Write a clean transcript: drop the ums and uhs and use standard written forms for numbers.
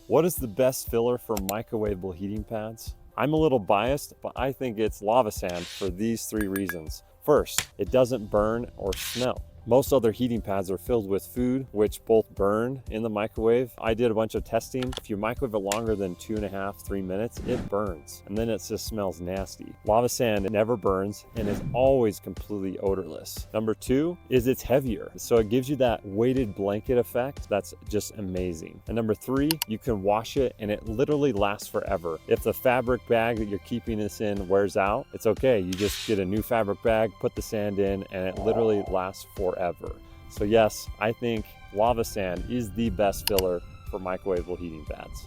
What is the best filler for microwavable heating pads? I'm a little biased, but I think it's lava sand for these 3 reasons. First, it doesn't burn or smell. Most other heating pads are filled with food, which both burn in the microwave. I did a bunch of testing. If you microwave it longer than 2.5, 3 minutes, it burns, and then it just smells nasty. Lava sand never burns and is always completely odorless. Number 2 is it's heavier, so it gives you that weighted blanket effect that's just amazing. And number 3, you can wash it and it literally lasts forever. If the fabric bag that you're keeping this in wears out, it's okay. You just get a new fabric bag, put the sand in, and it literally lasts forever. So yes, I think lava sand is the best filler for microwavable heating pads.